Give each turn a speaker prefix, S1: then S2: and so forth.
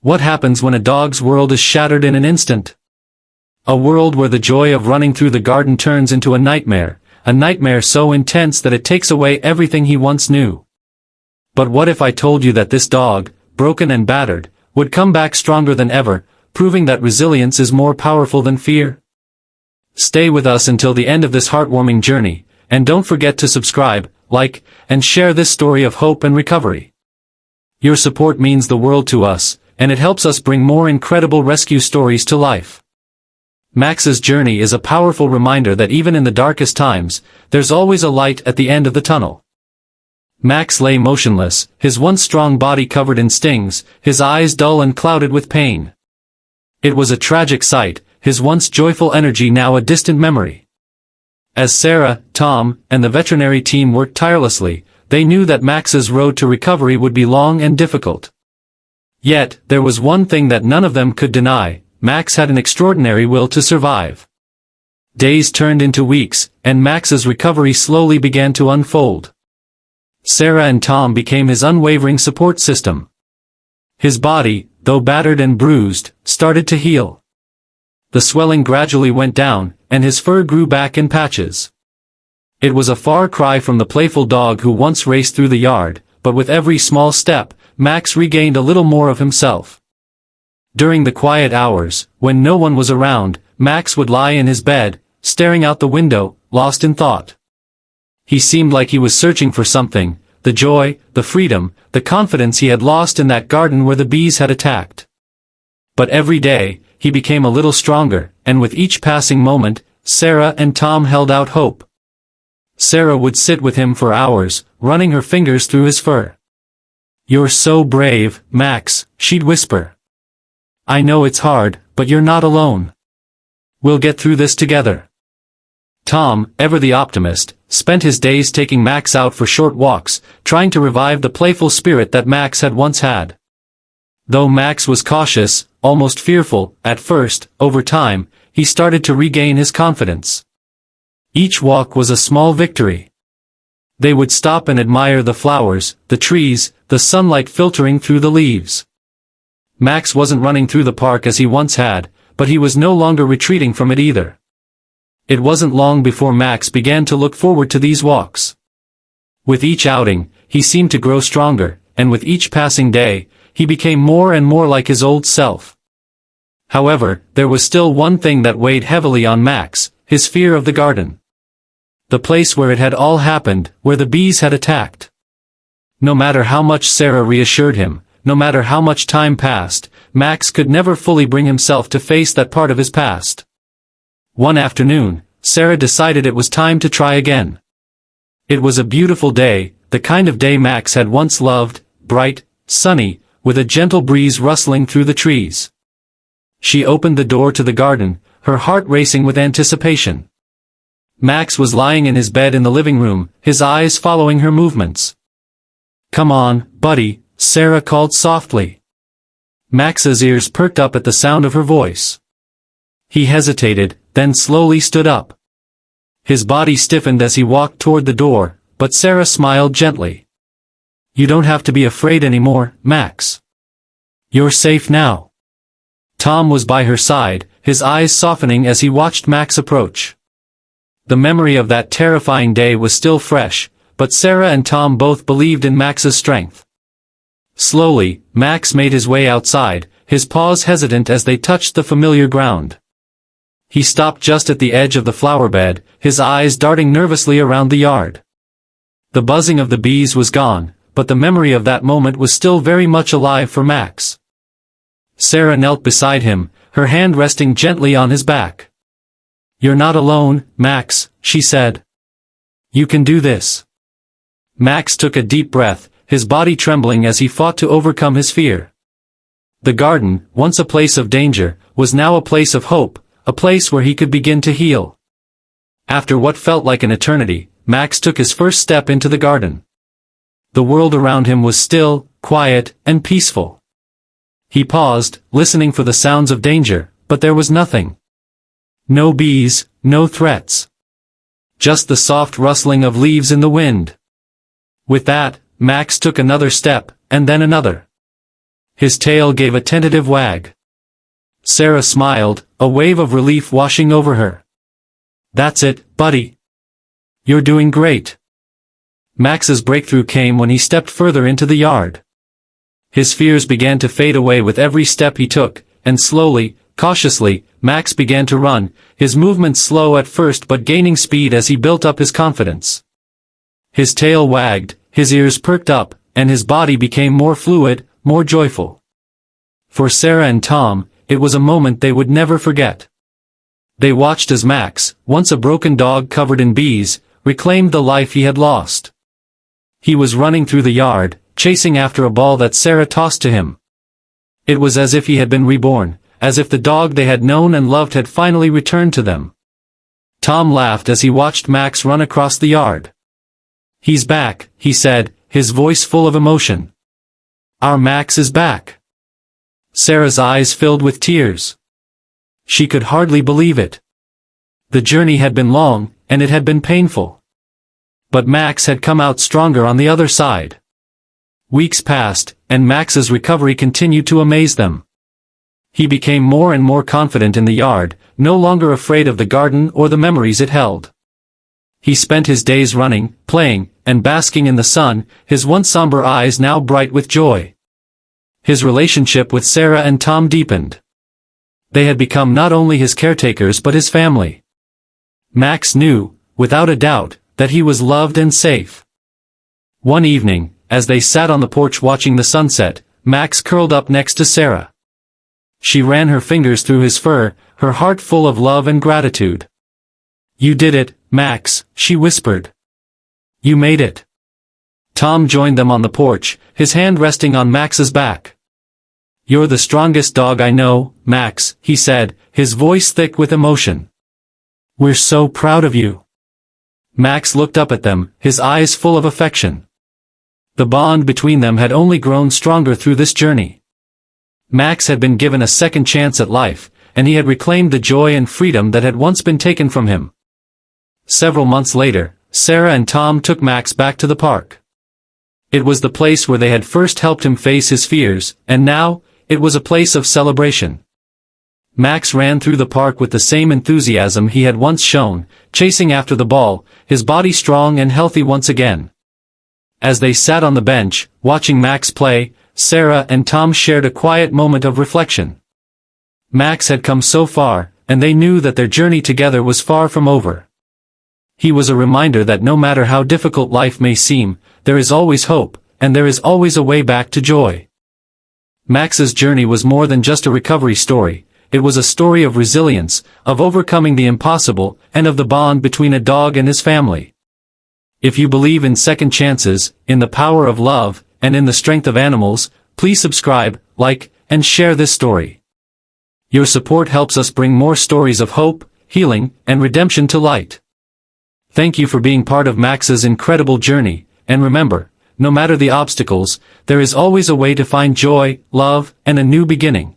S1: What happens when a dog's world is shattered in an instant? A world where the joy of running through the garden turns into a nightmare so intense that it takes away everything he once knew. But what if I told you that this dog, broken and battered, would come back stronger than ever, proving that resilience is more powerful than fear? Stay with us until the end of this heartwarming journey, and don't forget to subscribe, like, and share this story of hope and recovery. Your support means the world to us, and it helps us bring more incredible rescue stories to life. Max's journey is a powerful reminder that even in the darkest times, there's always a light at the end of the tunnel. Max lay motionless, his once strong body covered in stings, his eyes dull and clouded with pain. It was a tragic sight, his once joyful energy now a distant memory. As Sarah, Tom, and the veterinary team worked tirelessly, they knew that Max's road to recovery would be long and difficult. Yet, there was one thing that none of them could deny: Max had an extraordinary will to survive. Days turned into weeks, and Max's recovery slowly began to unfold. Sarah and Tom became his unwavering support system. His body, though battered and bruised, started to heal. The swelling gradually went down, and his fur grew back in patches. It was a far cry from the playful dog who once raced through the yard, but with every small step, Max regained a little more of himself. During the quiet hours, when no one was around, Max would lie in his bed, staring out the window, lost in thought. He seemed like he was searching for something: the joy, the freedom, the confidence he had lost in that garden where the bees had attacked. But every day, he became a little stronger, and with each passing moment, Sarah and Tom held out hope. Sarah would sit with him for hours, running her fingers through his fur. "You're so brave, Max," she'd whisper. "I know it's hard, but you're not alone. We'll get through this together." Tom, ever the optimist, spent his days taking Max out for short walks, trying to revive the playful spirit that Max had once had. Though Max was cautious, almost fearful, at first, over time, he started to regain his confidence. Each walk was a small victory. They would stop and admire the flowers, the trees, the sunlight filtering through the leaves. Max wasn't running through the park as he once had, but he was no longer retreating from it either. It wasn't long before Max began to look forward to these walks. With each outing, he seemed to grow stronger, and with each passing day, he became more and more like his old self. However, there was still one thing that weighed heavily on Max: his fear of the garden. The place where it had all happened, where the bees had attacked. No matter how much Sarah reassured him, no matter how much time passed, Max could never fully bring himself to face that part of his past. One afternoon, Sarah decided it was time to try again. It was a beautiful day, the kind of day Max had once loved: bright, sunny, with a gentle breeze rustling through the trees. She opened the door to the garden, her heart racing with anticipation. Max was lying in his bed in the living room, his eyes following her movements. "Come on, buddy," Sarah called softly. Max's ears perked up at the sound of her voice. He hesitated, then slowly stood up. His body stiffened as he walked toward the door, but Sarah smiled gently. "You don't have to be afraid anymore, Max. You're safe now." Tom was by her side, his eyes softening as he watched Max approach. The memory of that terrifying day was still fresh, but Sarah and Tom both believed in Max's strength. Slowly, Max made his way outside, his paws hesitant as they touched the familiar ground. He stopped just at the edge of the flower bed, his eyes darting nervously around the yard. The buzzing of the bees was gone, but the memory of that moment was still very much alive for Max. Sarah knelt beside him, her hand resting gently on his back. "You're not alone, Max," she said. "You can do this." Max took a deep breath, his body trembling as he fought to overcome his fear. The garden, once a place of danger, was now a place of hope, a place where he could begin to heal. After what felt like an eternity, Max took his first step into the garden. The world around him was still, quiet, and peaceful. He paused, listening for the sounds of danger, but there was nothing. No bees, no threats. Just the soft rustling of leaves in the wind. With that, Max took another step, and then another. His tail gave a tentative wag. Sarah smiled, a wave of relief washing over her. "That's it, buddy. You're doing great." Max's breakthrough came when he stepped further into the yard. His fears began to fade away with every step he took, and slowly, cautiously, Max began to run, his movements slow at first but gaining speed as he built up his confidence. His tail wagged, his ears perked up, and his body became more fluid, more joyful. For Sarah and Tom, it was a moment they would never forget. They watched as Max, once a broken dog covered in bees, reclaimed the life he had lost. He was running through the yard, chasing after a ball that Sarah tossed to him. It was as if he had been reborn, as if the dog they had known and loved had finally returned to them. Tom laughed as he watched Max run across the yard. "He's back," he said, his voice full of emotion. "Our Max is back." Sarah's eyes filled with tears. She could hardly believe it. The journey had been long, and it had been painful. But Max had come out stronger on the other side. Weeks passed, and Max's recovery continued to amaze them. He became more and more confident in the yard, no longer afraid of the garden or the memories it held. He spent his days running, playing, and basking in the sun, his once somber eyes now bright with joy. His relationship with Sarah and Tom deepened. They had become not only his caretakers but his family. Max knew, without a doubt, that he was loved and safe. One evening, as they sat on the porch watching the sunset, Max curled up next to Sarah. She ran her fingers through his fur, her heart full of love and gratitude. "You did it, Max," she whispered. "You made it." Tom joined them on the porch, his hand resting on Max's back. "You're the strongest dog I know, Max," he said, his voice thick with emotion. "We're so proud of you." Max looked up at them, his eyes full of affection. The bond between them had only grown stronger through this journey. Max had been given a second chance at life, and he had reclaimed the joy and freedom that had once been taken from him. Several months later, Sarah and Tom took Max back to the park. It was the place where they had first helped him face his fears, and now, it was a place of celebration. Max ran through the park with the same enthusiasm he had once shown, chasing after the ball, his body strong and healthy once again. As they sat on the bench, watching Max play, Sarah and Tom shared a quiet moment of reflection. Max had come so far, and they knew that their journey together was far from over. He was a reminder that no matter how difficult life may seem, there is always hope, and there is always a way back to joy. Max's journey was more than just a recovery story. It was a story of resilience, of overcoming the impossible, and of the bond between a dog and his family. If you believe in second chances, in the power of love, and in the strength of animals, please subscribe, like, and share this story. Your support helps us bring more stories of hope, healing, and redemption to light. Thank you for being part of Max's incredible journey, and remember, no matter the obstacles, there is always a way to find joy, love, and a new beginning.